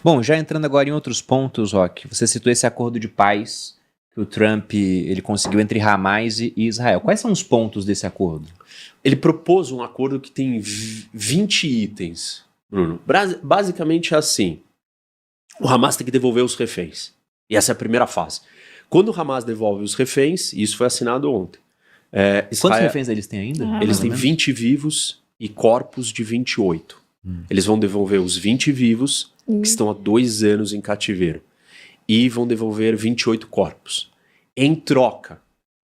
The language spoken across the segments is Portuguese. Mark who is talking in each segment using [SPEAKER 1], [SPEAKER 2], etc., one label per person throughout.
[SPEAKER 1] Bom, já entrando agora em outros pontos, Roque, você citou esse acordo de paz que o Trump ele conseguiu entre Hamas e Israel. Quais são os pontos desse acordo?
[SPEAKER 2] Ele propôs um acordo que tem 20 itens, Bruno. Basicamente é assim, o Hamas tem que devolver os reféns. E essa é a primeira fase. Quando o Hamas devolve os reféns, e isso foi assinado ontem.
[SPEAKER 1] Quantos reféns eles têm ainda?
[SPEAKER 2] Eles têm 20 vivos e corpos de 28. Eles vão devolver os 20 vivos, que estão há 2 anos em cativeiro. E vão devolver 28 corpos. Em troca,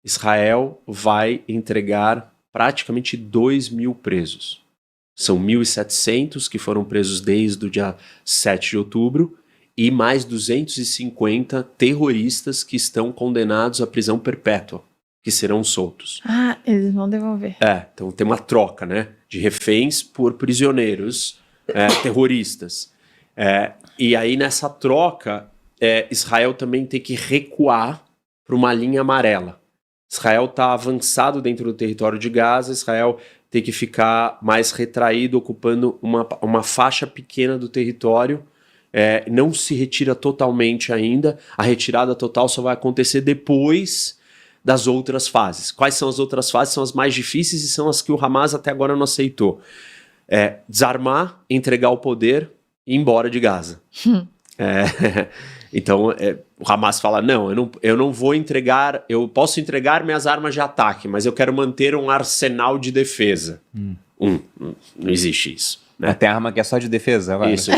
[SPEAKER 2] Israel vai entregar praticamente 2.000 presos. São 1.700 que foram presos desde o dia 7 de outubro e mais 250 terroristas que estão condenados à prisão perpétua, que serão soltos.
[SPEAKER 3] Ah, eles vão devolver.
[SPEAKER 2] Então tem uma troca, né, de reféns por prisioneiros terroristas. E aí nessa troca, Israel também tem que recuar para uma linha amarela. Israel está avançado dentro do território de Gaza, Israel tem que ficar mais retraído, ocupando uma faixa pequena do território, não se retira totalmente ainda, a retirada total só vai acontecer depois das outras fases. Quais são as outras fases? São as mais difíceis e são as que o Hamas até agora não aceitou. Desarmar, entregar o poder e ir embora de Gaza. Então, o Hamas fala, não, eu não vou entregar, eu posso entregar minhas armas de ataque, mas eu quero manter um arsenal de defesa. Não existe isso. Né?
[SPEAKER 1] Tem arma que é só de defesa agora.
[SPEAKER 2] Isso.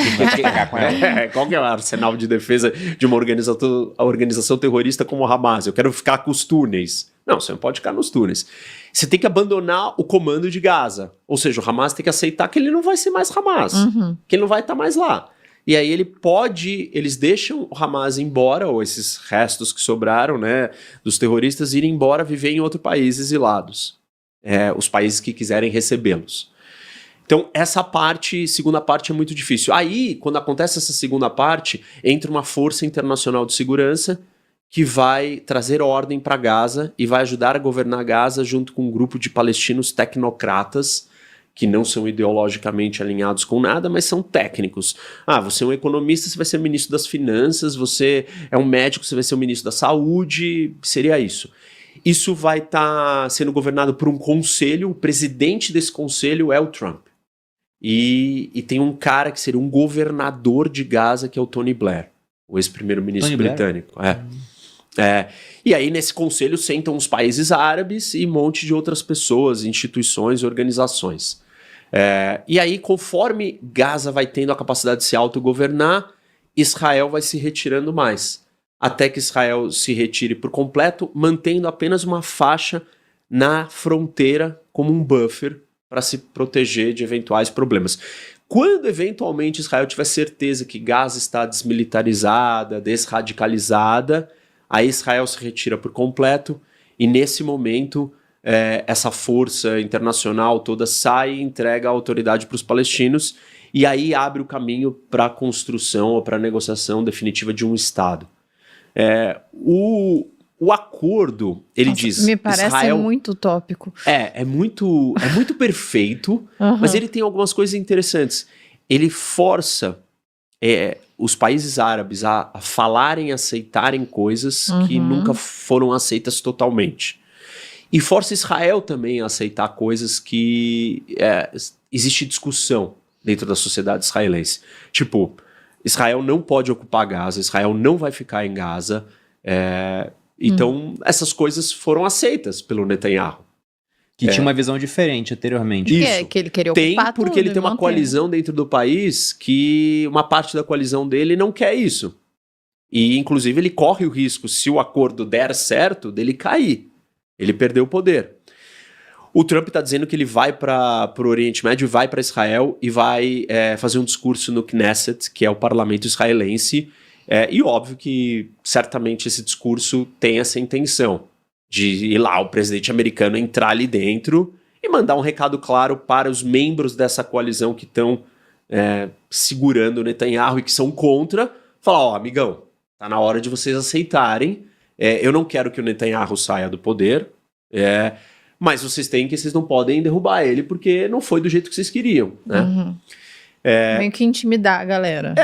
[SPEAKER 2] Qual que é o arsenal de defesa de uma organização terrorista como o Hamas? Eu quero ficar com os túneis. Não, você não pode ficar nos túneis. Você tem que abandonar o comando de Gaza. Ou seja, o Hamas tem que aceitar que ele não vai ser mais Hamas. Que ele não vai estar mais lá. E aí eles deixam o Hamas embora, ou esses restos que sobraram, né, dos terroristas, irem embora viver em outro país exilados. Os países que quiserem recebê-los. Então, essa segunda parte é muito difícil. Aí, quando acontece essa segunda parte, entra uma força internacional de segurança que vai trazer ordem para Gaza e vai ajudar a governar Gaza junto com um grupo de palestinos tecnocratas que não são ideologicamente alinhados com nada, mas são técnicos. Você é um economista, você vai ser ministro das finanças, você é um médico, você vai ser o ministro da saúde, seria isso. Isso vai estar sendo governado por um conselho, o presidente desse conselho é o Trump. E tem um cara que seria um governador de Gaza, que é o Tony Blair, o ex-primeiro-ministro britânico. E aí nesse conselho sentam os países árabes e um monte de outras pessoas, instituições, organizações. E aí, conforme Gaza vai tendo a capacidade de se autogovernar, Israel vai se retirando mais. Até que Israel se retire por completo, mantendo apenas uma faixa na fronteira como um buffer para se proteger de eventuais problemas. Quando eventualmente Israel tiver certeza que Gaza está desmilitarizada, desradicalizada, aí Israel se retira por completo e nesse momento essa força internacional toda sai e entrega a autoridade para os palestinos e aí abre o caminho para a construção ou para a negociação definitiva de um Estado. O acordo, ele diz...
[SPEAKER 3] Me parece
[SPEAKER 2] Israel,
[SPEAKER 3] muito utópico.
[SPEAKER 2] É muito perfeito, mas ele tem algumas coisas interessantes. Ele força os países árabes a falarem, aceitarem coisas que nunca foram aceitas totalmente. E força Israel também a aceitar coisas que existe discussão dentro da sociedade israelense. Tipo, Israel não pode ocupar Gaza, Israel não vai ficar em Gaza. Então, essas coisas foram aceitas pelo Netanyahu.
[SPEAKER 1] Que tinha uma visão diferente anteriormente.
[SPEAKER 2] Isso.
[SPEAKER 3] Que ele queria ocupar
[SPEAKER 2] porque
[SPEAKER 3] tudo,
[SPEAKER 2] ele tem uma coalizão dentro do país que uma parte da coalizão dele não quer isso. E, inclusive, ele corre o risco, se o acordo der certo, dele cair. Ele perdeu o poder. O Trump está dizendo que ele vai para o Oriente Médio, vai para Israel e vai fazer um discurso no Knesset, que é o parlamento israelense. E óbvio que certamente esse discurso tem essa intenção de ir lá, o presidente americano entrar ali dentro e mandar um recado claro para os membros dessa coalizão que estão segurando o Netanyahu e que são contra, falar, amigão, tá na hora de vocês aceitarem, eu não quero que o Netanyahu saia do poder, mas vocês não podem derrubar ele porque não foi do jeito que vocês queriam, né?
[SPEAKER 3] Meio que intimidar a galera.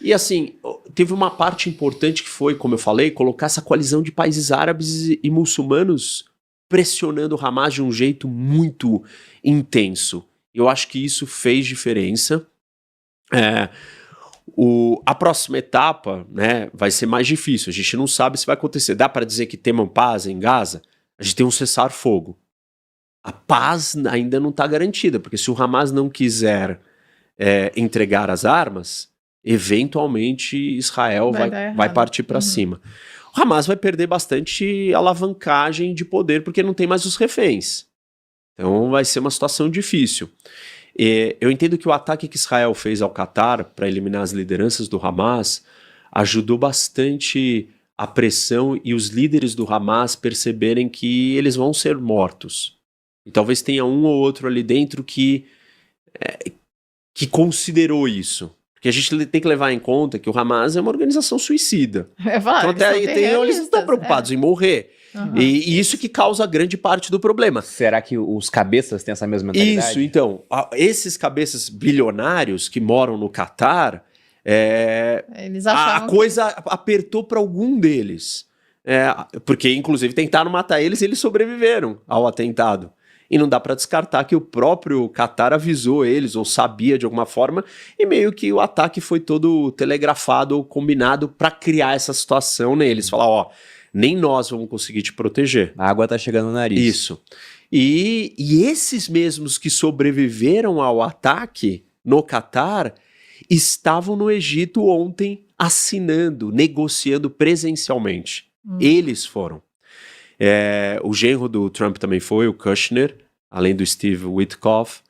[SPEAKER 2] E assim, teve uma parte importante que foi, como eu falei, colocar essa coalizão de países árabes e muçulmanos pressionando o Hamas de um jeito muito intenso. Eu acho que isso fez diferença. A próxima etapa, né, vai ser mais difícil. A gente não sabe se vai acontecer. Dá para dizer que tem paz em Gaza? A gente tem um cessar-fogo. A paz ainda não está garantida, porque se o Hamas não quiser entregar as armas, eventualmente Israel vai partir para cima. O Hamas vai perder bastante alavancagem de poder, porque não tem mais os reféns. Então vai ser uma situação difícil. Eu entendo que o ataque que Israel fez ao Catar para eliminar as lideranças do Hamas ajudou bastante a pressão e os líderes do Hamas perceberem que eles vão ser mortos. E talvez tenha um ou outro ali dentro que considerou isso. Porque a gente tem que levar em conta que o Hamas é uma organização suicida. Então até aí eles não estão preocupados em morrer.
[SPEAKER 3] Uhum.
[SPEAKER 2] E isso que causa grande parte do problema.
[SPEAKER 1] Será que os cabeças têm essa mesma mentalidade?
[SPEAKER 2] Isso, então. Esses cabeças bilionários que moram no Catar,
[SPEAKER 3] Eles
[SPEAKER 2] a
[SPEAKER 3] achavam
[SPEAKER 2] coisa apertou para algum deles. Porque, inclusive, tentaram matar eles e eles sobreviveram ao atentado. E não dá para descartar que o próprio Catar avisou eles, ou sabia de alguma forma, e meio que o ataque foi todo telegrafado ou combinado para criar essa situação neles. Falar, ó, nem nós vamos conseguir te proteger.
[SPEAKER 1] A água tá chegando no nariz.
[SPEAKER 2] Isso. E esses mesmos que sobreviveram ao ataque no Catar estavam no Egito ontem assinando, negociando presencialmente. Eles foram. O genro do Trump também foi, o Kushner, além do Steve Witkoff.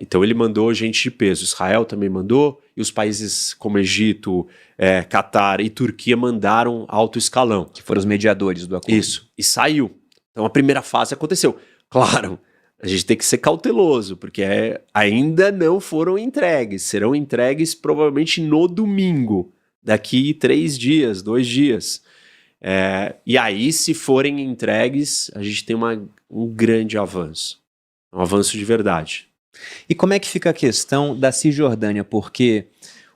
[SPEAKER 2] Então ele mandou gente de peso. Israel também mandou, e os países como Egito, Catar e Turquia mandaram alto escalão.
[SPEAKER 1] Que foram os mediadores do acordo.
[SPEAKER 2] Isso, e saiu. Então a primeira fase aconteceu. Claro, a gente tem que ser cauteloso, porque ainda não foram entregues. Serão entregues provavelmente no domingo, daqui 3 dias, 2 dias. E aí, se forem entregues, a gente tem um grande avanço. Um avanço de verdade.
[SPEAKER 1] E como é que fica a questão da Cisjordânia? Porque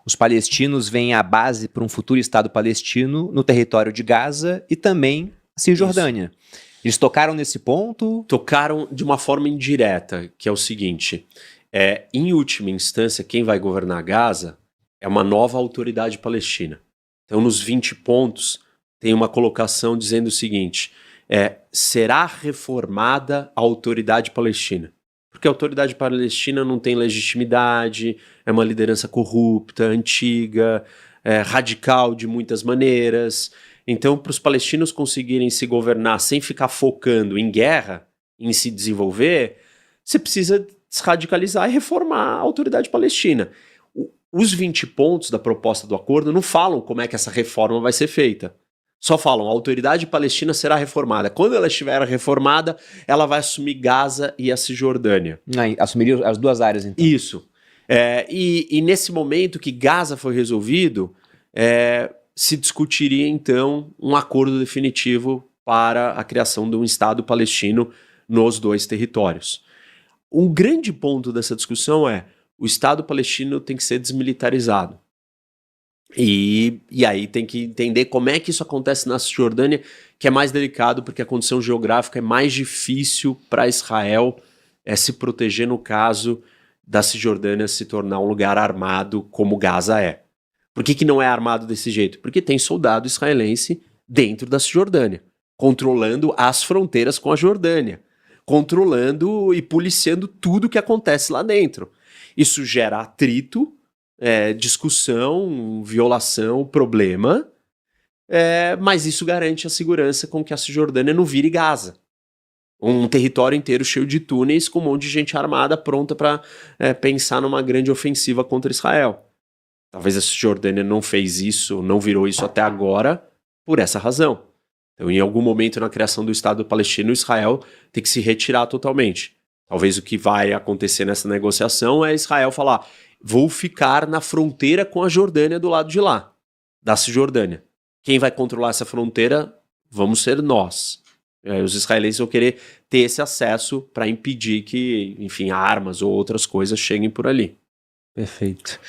[SPEAKER 1] os palestinos veem a base para um futuro Estado palestino no território de Gaza e também a Cisjordânia. Eles tocaram nesse ponto?
[SPEAKER 2] Tocaram de uma forma indireta, que é o seguinte. Em última instância, quem vai governar Gaza é uma nova autoridade palestina. Então, nos 20 pontos, tem uma colocação dizendo o seguinte: será reformada a autoridade palestina. Porque a autoridade palestina não tem legitimidade, é uma liderança corrupta, antiga, radical de muitas maneiras. Então, para os palestinos conseguirem se governar sem ficar focando em guerra, em se desenvolver, você precisa desradicalizar e reformar a autoridade palestina. Os 20 pontos da proposta do acordo não falam como é que essa reforma vai ser feita. Só falam, a autoridade palestina será reformada. Quando ela estiver reformada, ela vai assumir Gaza e a Cisjordânia.
[SPEAKER 1] Assumiria as duas áreas, então.
[SPEAKER 2] Isso. E nesse momento que Gaza foi resolvido, se discutiria, então, um acordo definitivo para a criação de um Estado palestino nos 2 territórios. Um grande ponto dessa discussão o Estado palestino tem que ser desmilitarizado. E aí tem que entender como é que isso acontece na Cisjordânia, que é mais delicado porque a condição geográfica é mais difícil para Israel se proteger no caso da Cisjordânia se tornar um lugar armado como Gaza é. Por que não é armado desse jeito? Porque tem soldado israelense dentro da Cisjordânia, controlando as fronteiras com a Jordânia, controlando e policiando tudo que acontece lá dentro. Isso gera atrito, discussão, violação, problema, mas isso garante a segurança com que a Cisjordânia não vire Gaza. Um território inteiro cheio de túneis com um monte de gente armada pronta para pensar numa grande ofensiva contra Israel. Talvez a Cisjordânia não fez isso, não virou isso até agora, por essa razão. Então, em algum momento na criação do Estado palestino, Israel tem que se retirar totalmente. Talvez o que vai acontecer nessa negociação é Israel falar: vou ficar na fronteira com a Jordânia do lado de lá, da Cisjordânia. Quem vai controlar essa fronteira vamos ser nós. Os israelenses vão querer ter esse acesso para impedir que, enfim, armas ou outras coisas cheguem por ali.
[SPEAKER 1] Perfeito.